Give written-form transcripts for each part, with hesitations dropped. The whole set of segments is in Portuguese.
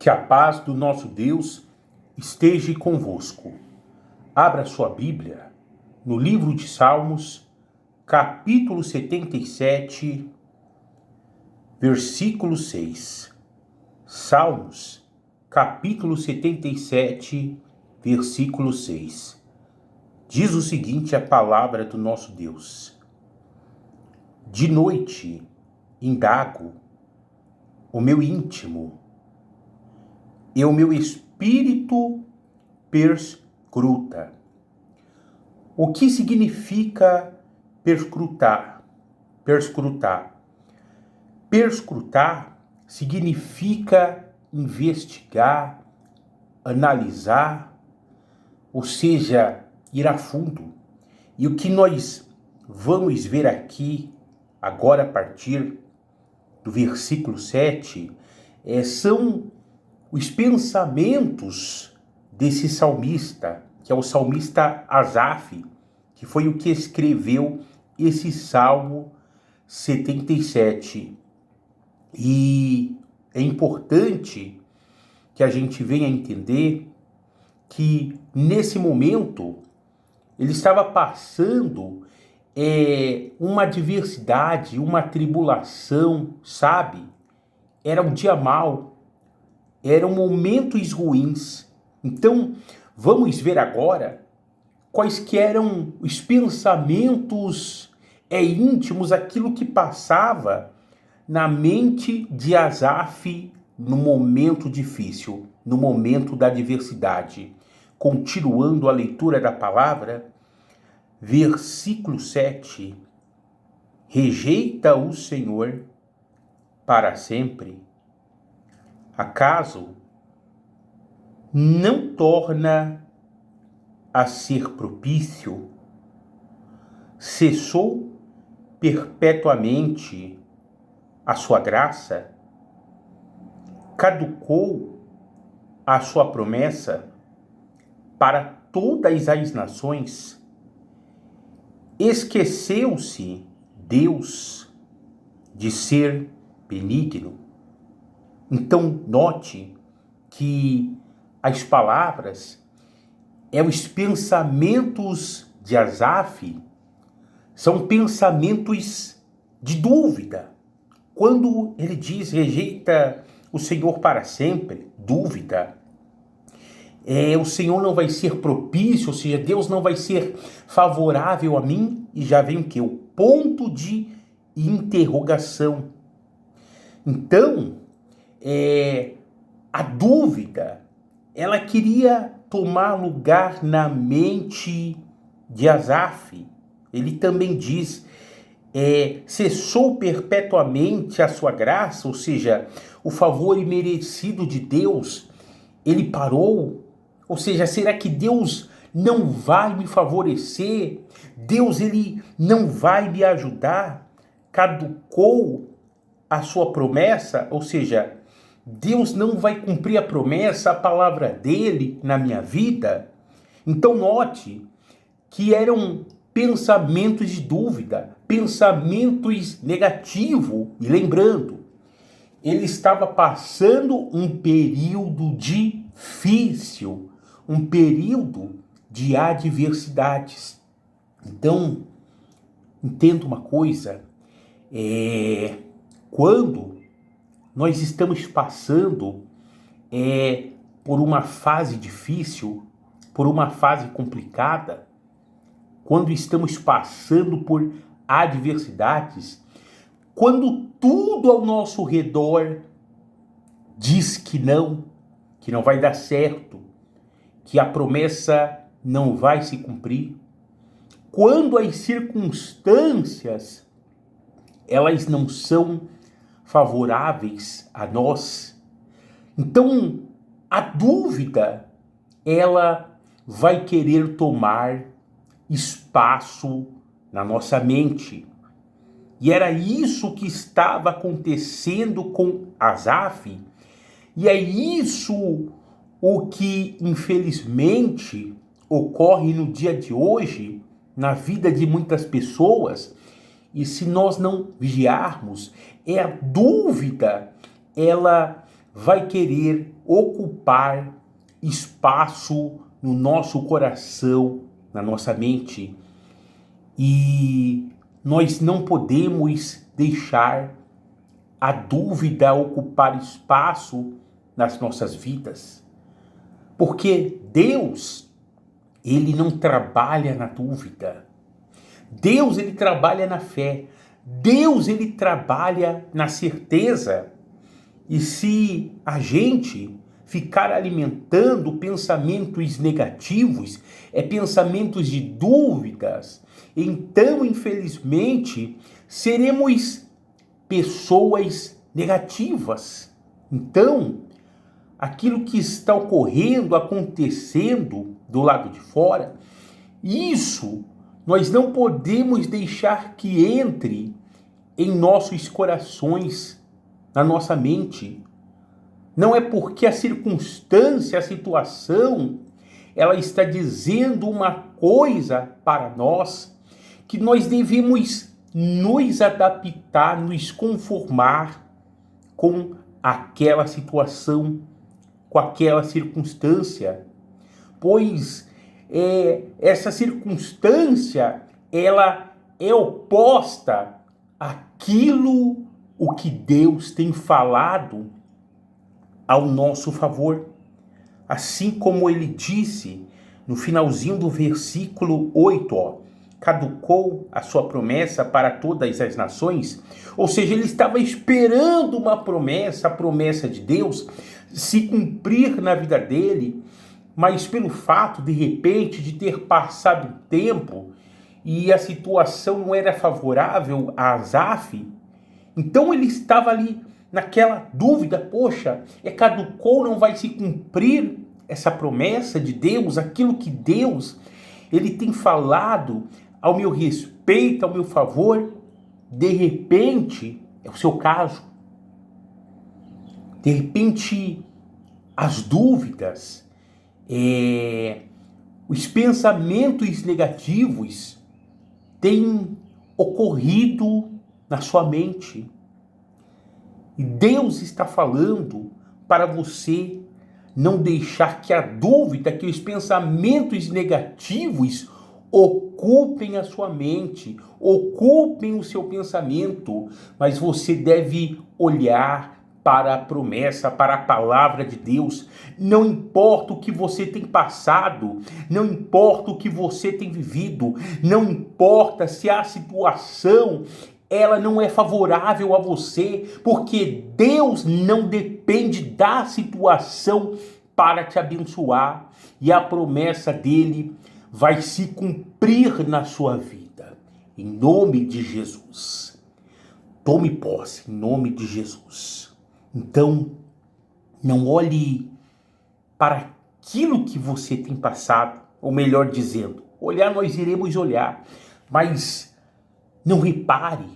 Que a paz do nosso Deus esteja convosco. Abra sua Bíblia no livro de Salmos, capítulo 77, versículo 6. Salmos, capítulo 77, versículo 6. Diz o seguinte a palavra do nosso Deus: De noite indago o meu íntimo, e o meu espírito perscruta. O que significa perscrutar? Perscrutar. Perscrutar significa investigar, analisar, ou seja, ir a fundo. E o que nós vamos ver aqui, agora a partir do versículo 7, são os pensamentos desse salmista, que é o salmista Asaf, que foi o que escreveu esse Salmo 77. E é importante que a gente venha entender que nesse momento ele estava passando uma adversidade, uma tribulação, sabe? Era um dia mau. Eram momentos ruins. Então, vamos ver agora quais que eram os pensamentos íntimos, aquilo que passava na mente de Asaf no momento difícil, no momento da adversidade. Continuando a leitura da palavra, versículo 7. Rejeita o Senhor para sempre. Acaso não torna a ser propício? Cessou perpetuamente a sua graça? Caducou a sua promessa para todas as nações? Esqueceu-se Deus de ser benigno? Então, note que as palavras, os pensamentos de Asaf, são pensamentos de dúvida. Quando ele diz, rejeita o Senhor para sempre, dúvida. O Senhor não vai ser propício, ou seja, Deus não vai ser favorável a mim, e já vem o quê? O ponto de interrogação. Então, a dúvida, ela queria tomar lugar na mente de Asaf. Ele também diz, cessou perpetuamente a sua graça, ou seja, o favor imerecido de Deus, ele parou. Ou seja, será que Deus não vai me favorecer? Deus, ele não vai me ajudar? Caducou a sua promessa, ou seja, Deus não vai cumprir a promessa, a palavra dele na minha vida? Então note que eram pensamentos de dúvida, pensamentos negativos. E lembrando, ele estava passando um período difícil, um período de adversidades. Então, entenda uma coisa, quando nós estamos passando por uma fase difícil, por uma fase complicada, quando estamos passando por adversidades, quando tudo ao nosso redor diz que não vai dar certo, que a promessa não vai se cumprir, quando as circunstâncias elas não são favoráveis a nós, então a dúvida ela vai querer tomar espaço na nossa mente. E era isso que estava acontecendo com Asaf, e é isso o que infelizmente ocorre no dia de hoje na vida de muitas pessoas. E se nós não vigiarmos, a dúvida ela vai querer ocupar espaço no nosso coração, na nossa mente, e nós não podemos deixar a dúvida ocupar espaço nas nossas vidas, porque Deus, ele não trabalha na dúvida. Deus, ele trabalha na fé. Deus, ele trabalha na certeza. E se a gente ficar alimentando pensamentos negativos, pensamentos de dúvidas, então, infelizmente, seremos pessoas negativas. Então, aquilo que está ocorrendo, acontecendo do lado de fora, isso nós não podemos deixar que entre em nossos corações, na nossa mente. Não é porque a circunstância, a situação, ela está dizendo uma coisa para nós, que nós devemos nos adaptar, nos conformar com aquela situação, com aquela circunstância, pois essa circunstância, ela é oposta àquilo o que Deus tem falado ao nosso favor. Assim como ele disse no finalzinho do versículo 8, caducou a sua promessa para todas as nações, ou seja, ele estava esperando uma promessa, a promessa de Deus, se cumprir na vida dele, mas pelo fato, de repente, de ter passado o tempo e a situação não era favorável a Asaf, então ele estava ali naquela dúvida, poxa, caducou, não vai se cumprir essa promessa de Deus, aquilo que Deus, ele tem falado ao meu respeito, ao meu favor. De repente, é o seu caso, de repente, as dúvidas, os pensamentos negativos têm ocorrido na sua mente. E Deus está falando para você não deixar que a dúvida, que os pensamentos negativos ocupem a sua mente, ocupem o seu pensamento, mas você deve olhar para a promessa, para a palavra de Deus. Não importa o que você tem passado, não importa o que você tem vivido, não importa se a situação ela não é favorável a você, porque Deus não depende da situação para te abençoar, e a promessa dele vai se cumprir na sua vida, em nome de Jesus. Tome posse, em nome de Jesus. Então, não olhe para aquilo que você tem passado, ou melhor dizendo, olhar nós iremos olhar, mas não repare,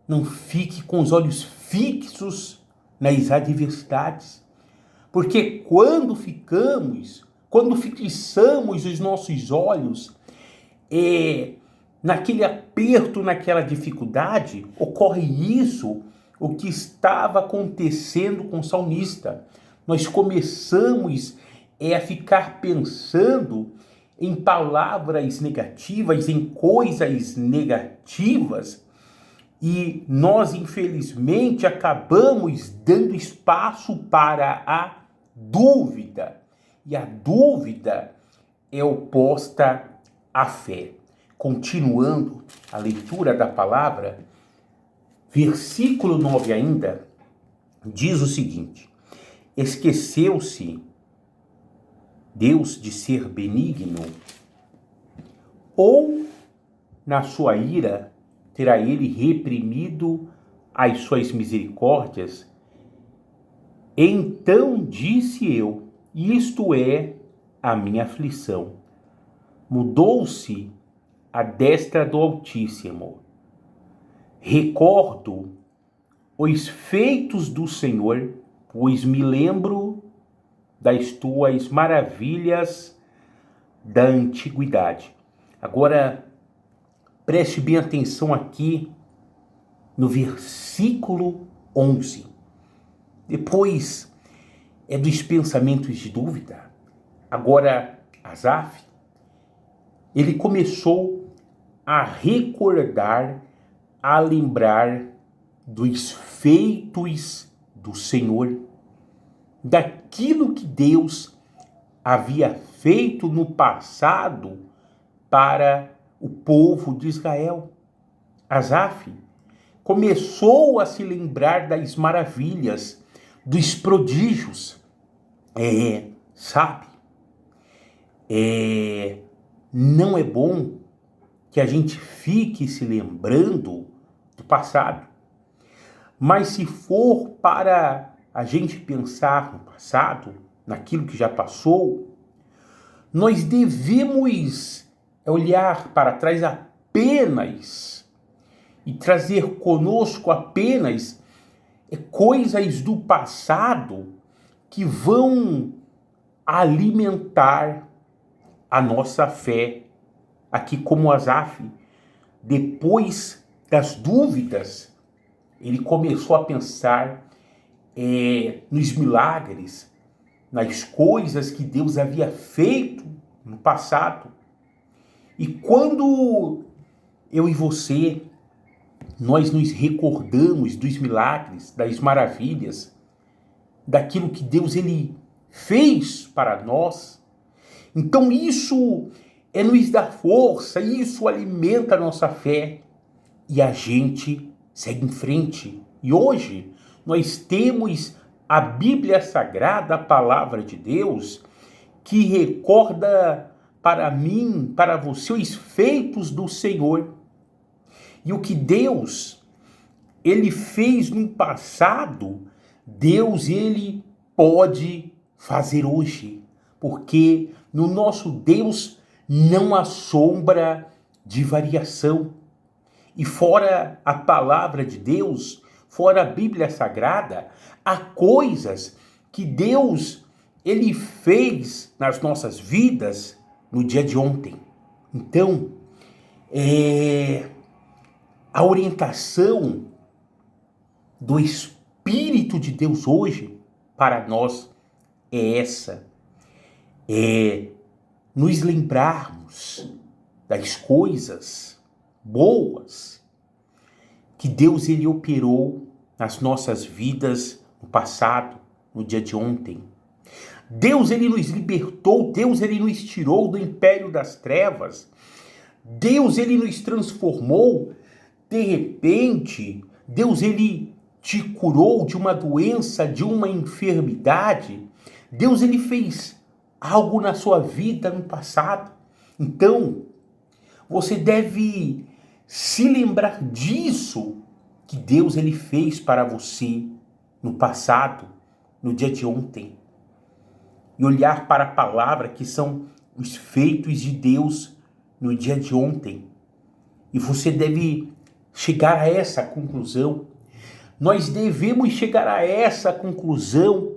não fique com os olhos fixos nas adversidades, porque quando fixamos os nossos olhos naquele aperto, naquela dificuldade, ocorre isso, o que estava acontecendo com o salmista. Nós começamos a ficar pensando em palavras negativas, em coisas negativas, e nós, infelizmente, acabamos dando espaço para a dúvida. E a dúvida é oposta à fé. Continuando a leitura da palavra, versículo 9 ainda, diz o seguinte: esqueceu-se Deus de ser benigno? Ou, na sua ira, terá ele reprimido as suas misericórdias? Então disse eu, isto é a minha aflição. Mudou-se a destra do Altíssimo. Recordo os feitos do Senhor, pois me lembro das tuas maravilhas da antiguidade. Agora, preste bem atenção aqui no versículo 11. Depois é dos pensamentos de dúvida. Agora, Asaf, ele começou a recordar, a lembrar dos feitos do Senhor, daquilo que Deus havia feito no passado para o povo de Israel. Asaf começou a se lembrar das maravilhas, dos prodígios. Sabe? Não é bom que a gente fique se lembrando do passado. Mas se for para a gente pensar no passado, naquilo que já passou, nós devemos olhar para trás apenas e trazer conosco apenas coisas do passado que vão alimentar a nossa fé. Aqui como Asaf, depois das dúvidas, ele começou a pensar nos milagres, nas coisas que Deus havia feito no passado. E quando eu e você, nós nos recordamos dos milagres, das maravilhas, daquilo que Deus ele fez para nós, então isso nos dá força, isso alimenta a nossa fé e a gente segue em frente. E hoje nós temos a Bíblia Sagrada, a Palavra de Deus, que recorda para mim, para você, os feitos do Senhor. E o que Deus, ele fez no passado, Deus, ele pode fazer hoje. Porque no nosso Deus não há sombra de variação. E fora a palavra de Deus, fora a Bíblia Sagrada, há coisas que Deus ele fez nas nossas vidas no dia de ontem. Então, a orientação do Espírito de Deus hoje para nós é essa. Nos lembrarmos das coisas boas que Deus ele operou nas nossas vidas no passado, no dia de ontem. Deus ele nos libertou, Deus ele nos tirou do império das trevas. Deus ele nos transformou. De repente, Deus ele te curou de uma doença, de uma enfermidade. Deus ele fez algo na sua vida no passado. Então, você deve se lembrar disso que Deus ele fez para você no passado, no dia de ontem. E olhar para a palavra que são os feitos de Deus no dia de ontem. E você deve chegar a essa conclusão. Nós devemos chegar a essa conclusão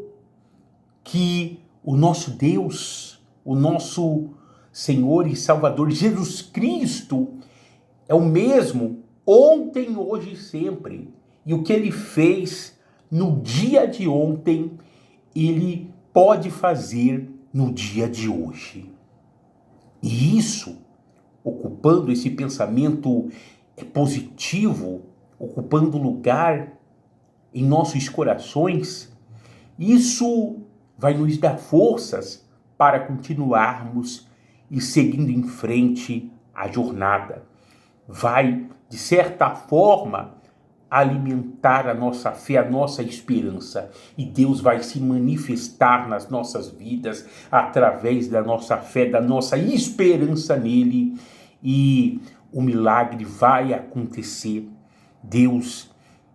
que o nosso Deus, o nosso Senhor e Salvador Jesus Cristo é o mesmo ontem, hoje e sempre. E o que ele fez no dia de ontem, ele pode fazer no dia de hoje. E isso, ocupando esse pensamento positivo, ocupando lugar em nossos corações, isso vai nos dar forças para continuarmos e seguindo em frente a jornada. Vai, de certa forma, alimentar a nossa fé, a nossa esperança. E Deus vai se manifestar nas nossas vidas através da nossa fé, da nossa esperança nele. E o milagre vai acontecer. Deus,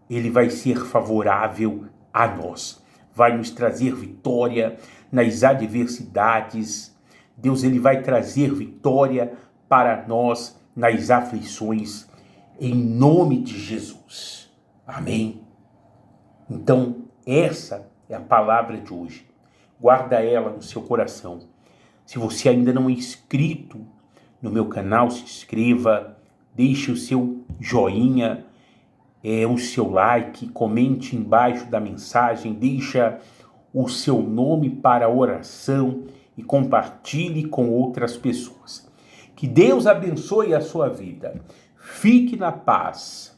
ele vai ser favorável a nós. Vai nos trazer vitória nas adversidades. Deus, ele vai trazer vitória para nós nas aflições. Em nome de Jesus. Amém. Então, essa é a palavra de hoje. Guarda ela no seu coração. Se você ainda não é inscrito no meu canal, se inscreva, deixe o seu joinha, o seu like, comente embaixo da mensagem, deixa o seu nome para a oração e compartilhe com outras pessoas. Que Deus abençoe a sua vida. Fique na paz.